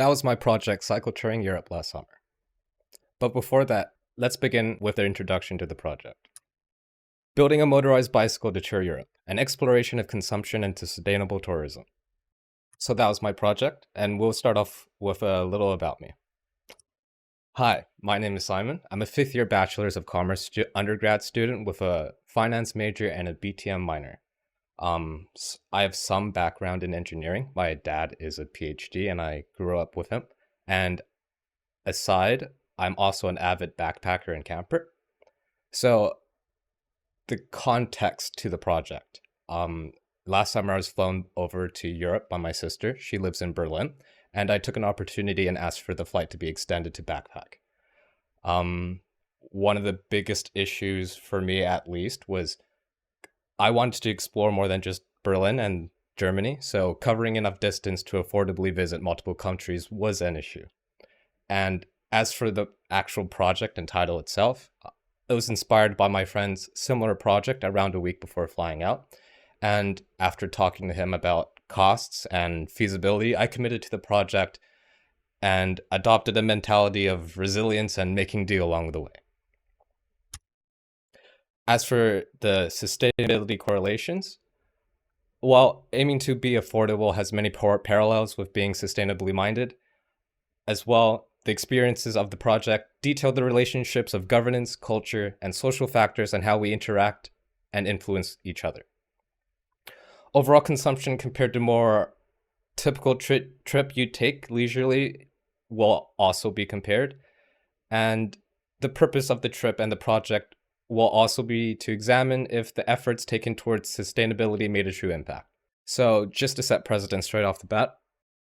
That was my project, Cycle Touring Europe, last summer. But before that, let's begin with the introduction to the project. Building a motorized bicycle to tour Europe, an exploration of consumption into sustainable tourism. So that was my project, and we'll start off with a little about me. Hi, my name is Simon. I'm a fifth-year Bachelor's of Commerce undergrad student with a finance major and a BTM minor. I have some background in engineering. My dad is a PhD and I grew up with him. And aside, I'm also an avid backpacker and camper. So the context to the project. Last summer I was flown over to Europe by my sister. She lives in Berlin. And I took an opportunity and asked for the flight to be extended to backpack. One of the biggest issues for me, at least, was I wanted to explore more than just Berlin and Germany, so covering enough distance to affordably visit multiple countries was an issue. And as for the actual project and title itself, it was inspired by my friend's similar project around a week before flying out. And after talking to him about costs and feasibility, I committed to the project and adopted a mentality of resilience and making do along the way. As for the sustainability correlations, while aiming to be affordable has many parallels with being sustainably minded, as well, the experiences of the project detail the relationships of governance, culture, and social factors and how we interact and influence each other. Overall consumption compared to more typical trip you take leisurely will also be compared, and the purpose of the trip and the project will also be to examine if the efforts taken towards sustainability made a true impact. So just to set precedent straight off the bat,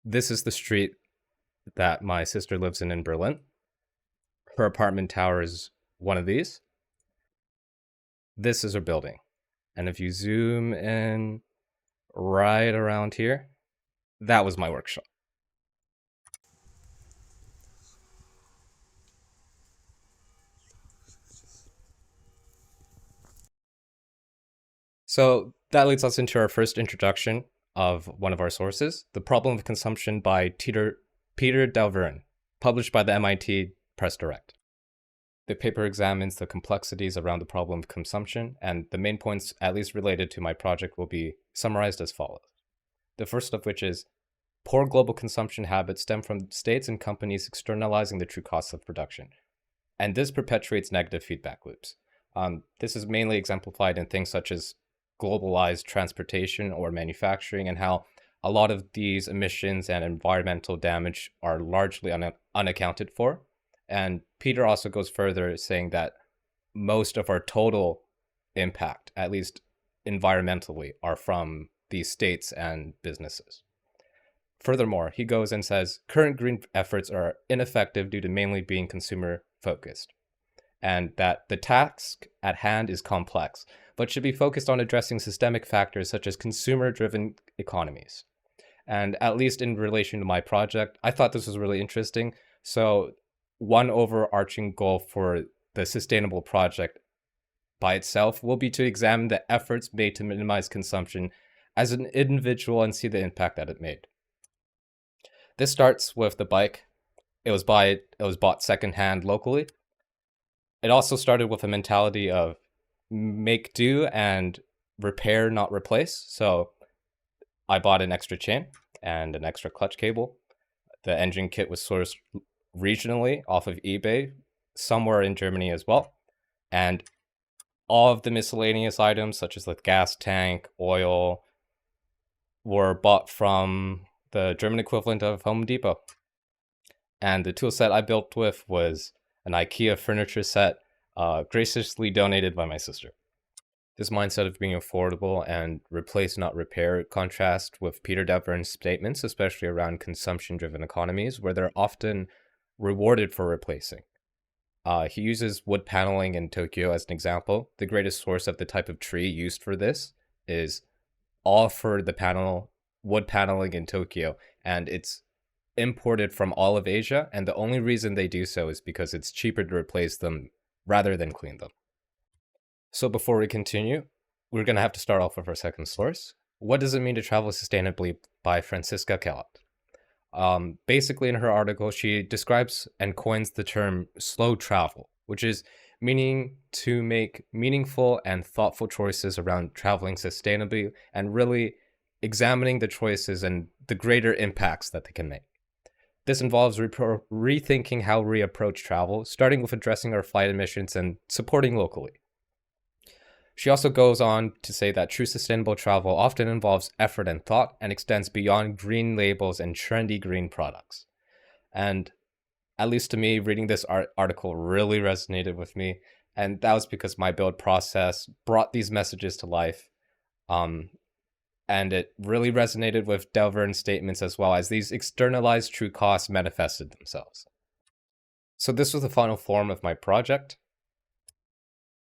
this is the street that my sister lives in Berlin. Her apartment tower is one of these. This is her building. And if you zoom in right around here, that was my workshop. So that leads us into our first introduction of one of our sources, The Problem of Consumption by Peter Delverne, published by the MIT Press Direct. The paper examines the complexities around the problem of consumption, and the main points, at least related to my project, will be summarized as follows. The first of which is, poor global consumption habits stem from states and companies externalizing the true costs of production, and this perpetuates negative feedback loops. This is mainly exemplified in things such as globalized transportation or manufacturing, and how a lot of these emissions and environmental damage are largely unaccounted for. And Peter also goes further, saying that most of our total impact, at least environmentally, are from these states and businesses. Furthermore, he goes and says current green efforts are ineffective due to mainly being consumer focused, and that the task at hand is complex, but should be focused on addressing systemic factors such as consumer-driven economies. And at least in relation to my project, I thought this was really interesting. So one overarching goal for the sustainable project by itself will be to examine the efforts made to minimize consumption as an individual and see the impact that it made. This starts with the bike. It was bought secondhand locally. It also started with a mentality of make do and repair, not replace. So I bought an extra chain and an extra clutch cable. The engine kit was sourced regionally off of eBay, somewhere in Germany as well. And all of the miscellaneous items, such as the gas tank, oil, were bought from the German equivalent of Home Depot. And the tool set I built with was an IKEA furniture set, graciously donated by my sister. This mindset of being affordable and replace, not repair, contrasts with Peter Delverne's statements, especially around consumption-driven economies, where they're often rewarded for replacing. He uses wood paneling in Tokyo as an example. The greatest source of the type of tree used for this is all for the wood paneling in Tokyo, and it's imported from all of Asia, and the only reason they do so is because it's cheaper to replace them rather than clean them. So before we continue, we're going to have to start off with our second source. What Does It Mean to Travel Sustainably by Franziska Kellett. Basically, in her article, she describes and coins the term slow travel, which is meaning to make meaningful and thoughtful choices around traveling sustainably and really examining the choices and the greater impacts that they can make. This involves rethinking how we approach travel, starting with addressing our flight emissions and supporting locally. She also goes on to say that true sustainable travel often involves effort and thought and extends beyond green labels and trendy green products. And at least to me, reading this article really resonated with me. And that was because my build process brought these messages to life. And it really resonated with Delvern's statements as well as these externalized true costs manifested themselves. So this was the final form of my project.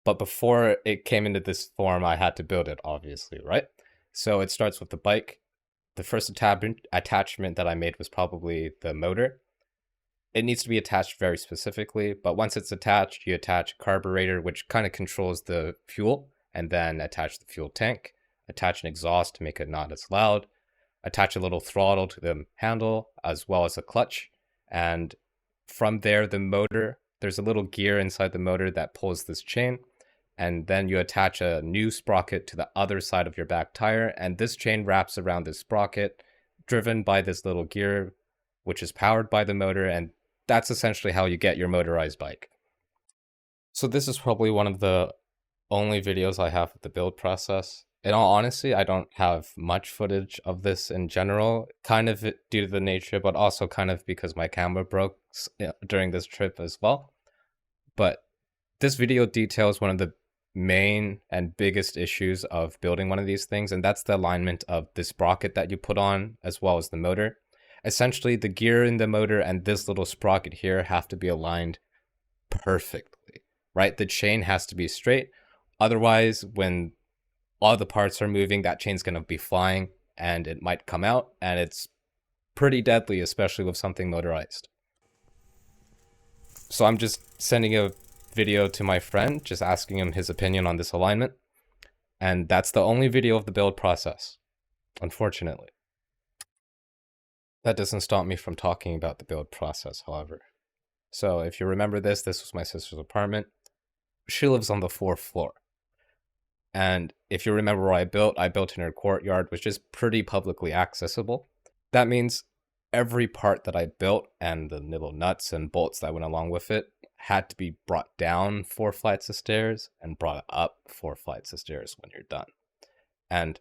But before it came into this form, I had to build it, obviously, right? So it starts with the bike. The first attachment that I made was probably the motor. It needs to be attached very specifically, but once it's attached, you attach a carburetor, which kind of controls the fuel, and then attach the fuel tank, attach an exhaust to make it not as loud, attach a little throttle to the handle, as well as a clutch. And from there, the motor, there's a little gear inside the motor that pulls this chain. And then you attach a new sprocket to the other side of your back tire. And this chain wraps around this sprocket, driven by this little gear, which is powered by the motor. And that's essentially how you get your motorized bike. So this is probably one of the only videos I have of the build process. In all honesty, I don't have much footage of this in general, kind of due to the nature, but also kind of because my camera broke during this trip as well. But this video details one of the main and biggest issues of building one of these things, and that's the alignment of the sprocket that you put on as well as the motor. Essentially, the gear in the motor and this little sprocket here have to be aligned perfectly, right? The chain has to be straight. Otherwise, when all the parts are moving, that chain's going to be flying and it might come out, and it's pretty deadly, especially with something motorized. So I'm just sending a video to my friend, just asking him his opinion on this alignment. And that's the only video of the build process, unfortunately. That doesn't stop me from talking about the build process, however. So if you remember this was my sister's apartment. She lives on the 4th floor. And if you remember where I built in her courtyard, which is pretty publicly accessible. That means every part that I built and the little nuts and bolts that went along with it had to be brought down 4 flights of stairs and brought up 4 flights of stairs when you're done. And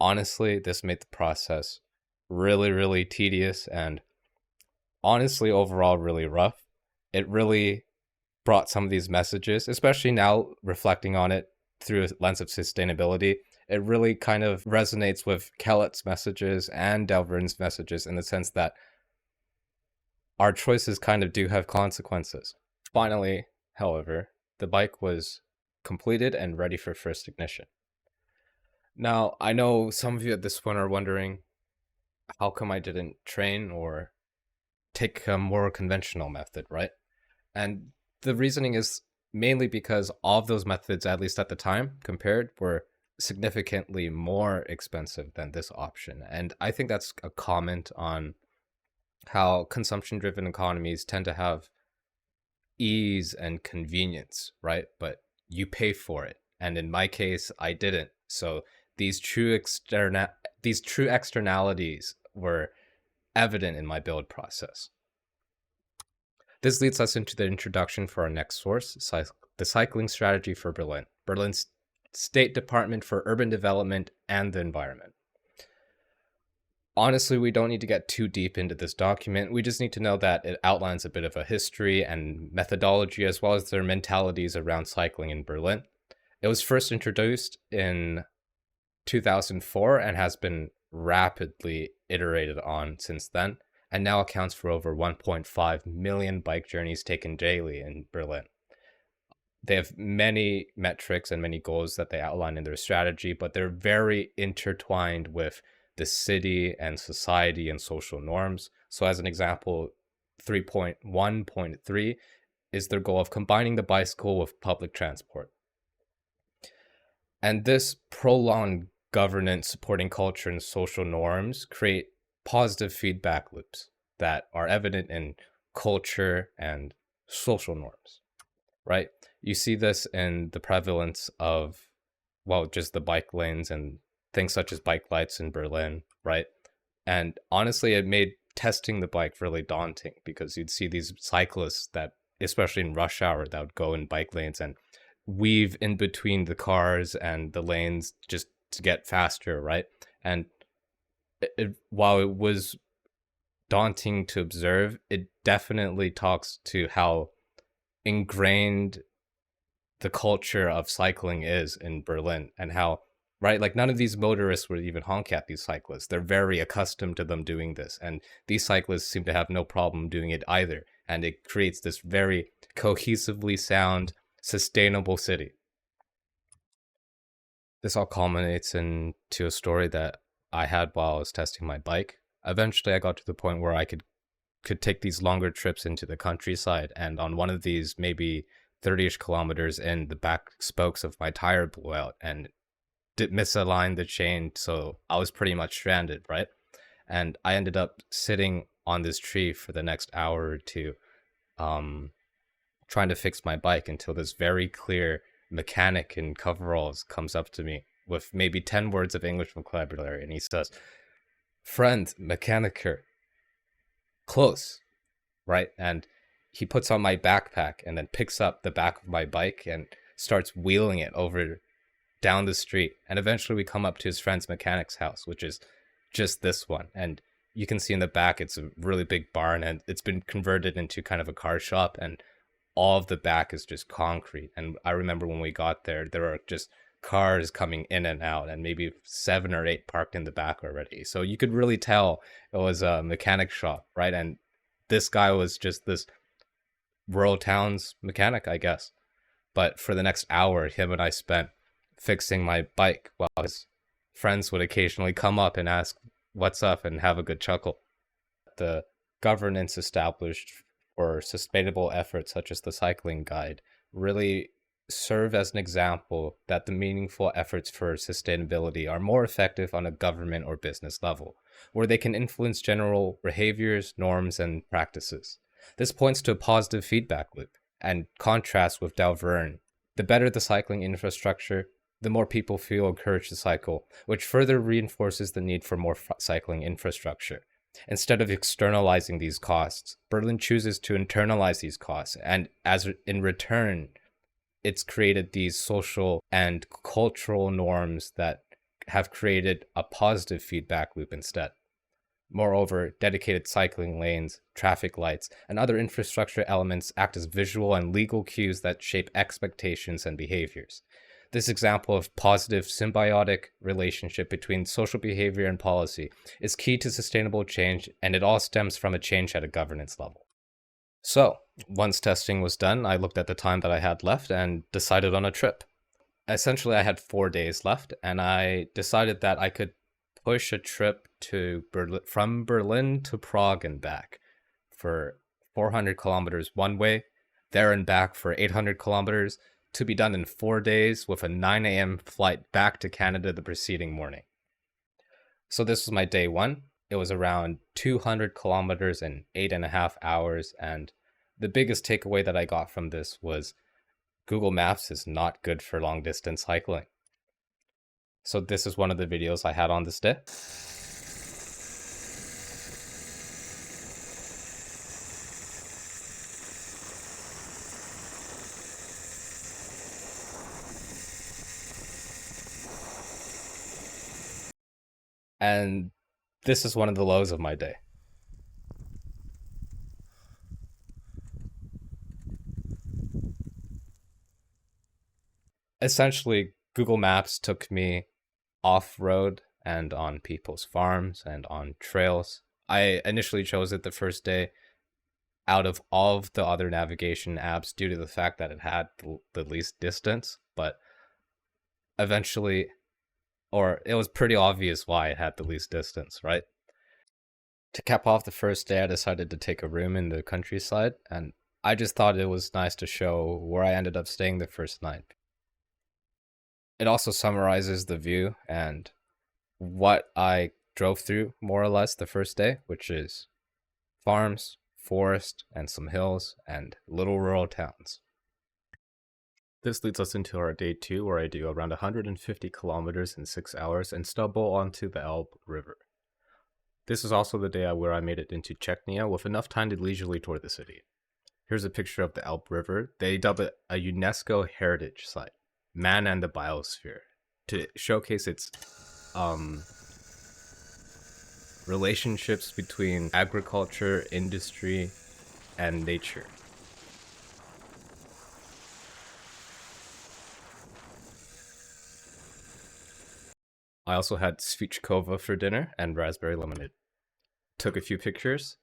honestly, this made the process really, really tedious and honestly overall really rough. It really brought some of these messages, especially now reflecting on it through a lens of sustainability. It really kind of resonates with Kellett's messages and Delvern's messages in the sense that our choices kind of do have consequences. Finally, however, the bike was completed and ready for first ignition. Now, I know some of you at this point are wondering, how come I didn't train or take a more conventional method, right? And the reasoning is mainly because all of those methods, at least at the time, compared, were significantly more expensive than this option. And I think that's a comment on how consumption-driven economies tend to have ease and convenience, right? But you pay for it. And in my case, I didn't. So these true externalities were evident in my build process. This leads us into the introduction for our next source, the cycling strategy for Berlin, Berlin's State Department for Urban Development and the Environment. Honestly, we don't need to get too deep into this document. We just need to know that it outlines a bit of a history and methodology as well as their mentalities around cycling in Berlin. It was first introduced in 2004 and has been rapidly iterated on since then, and now accounts for over 1.5 million bike journeys taken daily in Berlin. They have many metrics and many goals that they outline in their strategy, but they're very intertwined with the city and society and social norms. So as an example, 3.1.3 is their goal of combining the bicycle with public transport. And this prolonged governance supporting culture and social norms create positive feedback loops, that are evident in culture and social norms, right? You see this in the prevalence of, well, just the bike lanes and things such as bike lights in Berlin, right? And honestly, it made testing the bike really daunting because you'd see these cyclists that, especially in rush hour, that would go in bike lanes and weave in between the cars and the lanes just to get faster, right? And while it was daunting to observe, it definitely talks to how ingrained the culture of cycling is in Berlin and how, right, like none of these motorists would even honk at these cyclists. They're very accustomed to them doing this, and these cyclists seem to have no problem doing it either, and it creates this very cohesively sound, sustainable city. This all culminates into a story that I had while I was testing my bike. Eventually I got to the point where I could take these longer trips into the countryside, and on one of these, maybe 30-ish kilometers in, the back spokes of my tire blew out and misaligned the chain, so I was pretty much stranded, right? And I ended up sitting on this tree for the next hour or two, trying to fix my bike until this very clear mechanic in coveralls comes up to me with maybe 10 words of English vocabulary, and he says, "Friend, mechaniker, close," right? And he puts on my backpack and then picks up the back of my bike and starts wheeling it over down the street. And eventually we come up to his friend's mechanic's house, which is just this one. And you can see in the back, it's a really big barn, and it's been converted into kind of a car shop, and all of the back is just concrete. And I remember when we got there, there were just cars coming in and out, and maybe 7 or 8 parked in the back already. So you could really tell it was a mechanic shop, right? And this guy was just this rural town's mechanic, I guess. But for the next hour, him and I spent fixing my bike while his friends would occasionally come up and ask what's up and have a good chuckle. The governance established for sustainable efforts such as the cycling guide really serve as an example that the meaningful efforts for sustainability are more effective on a government or business level, where they can influence general behaviors, norms, and practices. This points to a positive feedback loop and contrasts with Dalverne. The better the cycling infrastructure, the more people feel encouraged to cycle, which further reinforces the need for more cycling infrastructure. Instead of externalizing these costs, Berlin chooses to internalize these costs, and as in return, it's created these social and cultural norms that have created a positive feedback loop instead. Moreover, dedicated cycling lanes, traffic lights, and other infrastructure elements act as visual and legal cues that shape expectations and behaviors. This example of positive symbiotic relationship between social behavior and policy is key to sustainable change, and it all stems from a change at a governance level. So, once testing was done, I looked at the time that I had left and decided on a trip. Essentially, I had 4 days left, and I decided that I could push a trip to from Berlin to Prague and back for 400 kilometers one way, there and back for 800 kilometers, to be done in 4 days with a 9 a.m. flight back to Canada the preceding morning. So this was my day one. It was around 200 kilometers in 8.5 hours, and the biggest takeaway that I got from this was Google Maps is not good for long distance cycling. So this is one of the videos I had on this day. And this is one of the lows of my day. Essentially, Google Maps took me off-road and on people's farms and on trails. I initially chose it the first day out of all of the other navigation apps due to the fact that it had the least distance, but eventually, or it was pretty obvious why it had the least distance, right? To cap off the first day, I decided to take a room in the countryside, and I just thought it was nice to show where I ended up staying the first night. It also summarizes the view and what I drove through more or less the first day, which is farms, forest, and some hills, and little rural towns. This leads us into our day 2, where I do around 150 kilometers in 6 hours and stumble onto the Elbe River. This is also the day where I made it into Chechnya with enough time to leisurely tour the city. Here's a picture of the Elbe River. They dub it a UNESCO heritage site, Man and the Biosphere, to showcase its relationships between agriculture, industry, and nature. I also had svichkova for dinner and raspberry lemonade. Took a few pictures,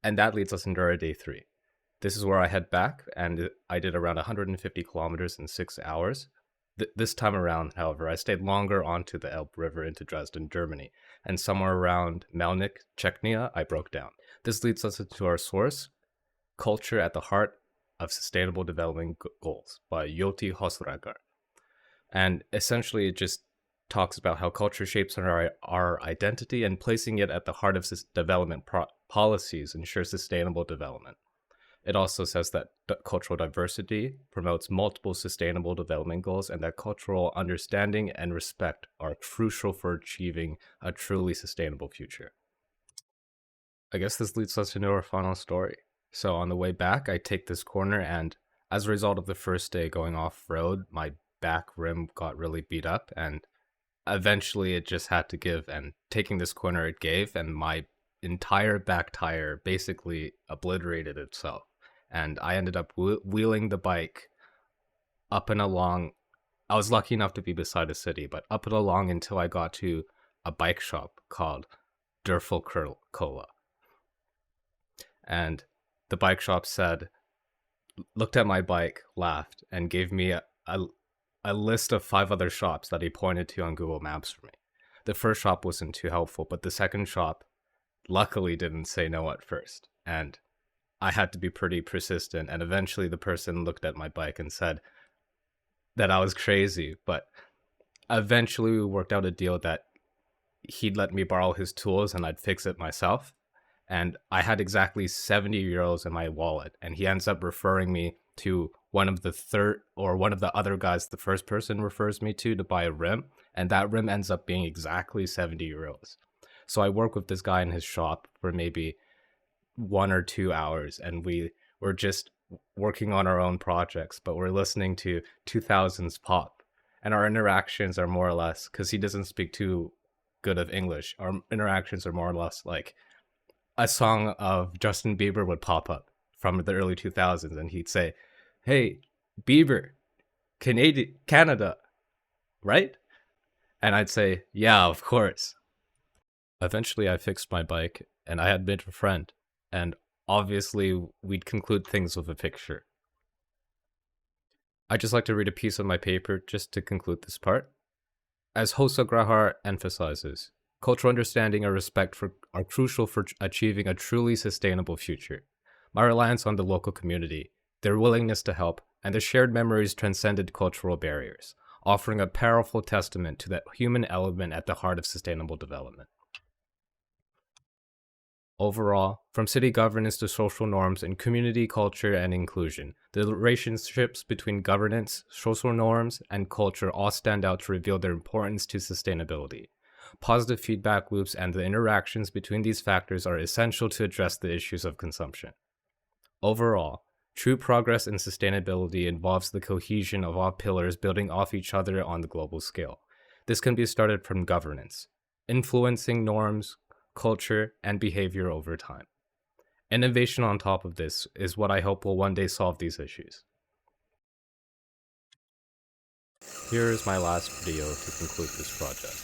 and that leads us into our day 3. This is where I head back, and I did around 150 kilometers in 6 hours. This time around, however, I stayed longer onto the Elbe River into Dresden, Germany, and somewhere around Melnik, Chechnya, I broke down. This leads us into our source, Culture at the Heart of Sustainable Development Goals by Joti Hosragar. And essentially it just talks about how culture shapes our identity, and placing it at the heart of development policies ensures sustainable development. It also says that cultural diversity promotes multiple sustainable development goals, and that cultural understanding and respect are crucial for achieving a truly sustainable future. I guess this leads us into our final story. So on the way back, I take this corner, and as a result of the first day going off-road, my back rim got really beat up, and eventually it just had to give, and taking this corner it gave, and my entire back tire basically obliterated itself. And I ended up wheeling the bike up and along. I was lucky enough to be beside a city, but up and along until I got to a bike shop called Durfel Cola. And the bike shop looked at my bike, laughed, and gave me a list of 5 other shops that he pointed to on Google Maps for me. The first shop wasn't too helpful, but the second shop luckily didn't say no at first. And I had to be pretty persistent, and eventually the person looked at my bike and said that I was crazy, but eventually we worked out a deal that he'd let me borrow his tools and I'd fix it myself. And I had exactly 70 euros in my wallet, and he ends up referring me to one of the other guys the first person refers me to buy a rim, and that rim ends up being exactly 70 euros. So I work with this guy in his shop for maybe 1 or 2 hours, and we were just working on our own projects, but we're listening to 2000s pop, and our interactions are more or less, because he doesn't speak too good of English, our interactions are more or less like a song of Justin Bieber would pop up from the early 2000s, and he'd say, "Hey, Bieber, Canada, right?" And I'd say, "Yeah, of course." Eventually I fixed my bike, and I had met a friend, and obviously we'd conclude things with a picture. I'd just like to read a piece of my paper just to conclude this part. As Hosagrahar emphasizes, cultural understanding and respect are crucial for achieving a truly sustainable future. My reliance on the local community, their willingness to help, and the shared memories transcended cultural barriers, offering a powerful testament to the human element at the heart of sustainable development. Overall, from city governance to social norms and community culture and inclusion, the relationships between governance, social norms, and culture all stand out to reveal their importance to sustainability. Positive feedback loops and the interactions between these factors are essential to address the issues of consumption. Overall, true progress in sustainability involves the cohesion of all pillars building off each other on the global scale. This can be started from governance, influencing norms, culture, and behavior over time. Innovation on top of this is what I hope will one day solve these issues. Here is my last video to conclude this project,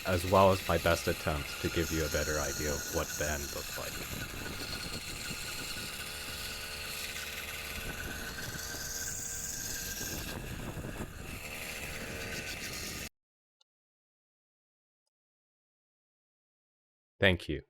as well as my best attempt to give you a better idea of what the end looks like. Thank you.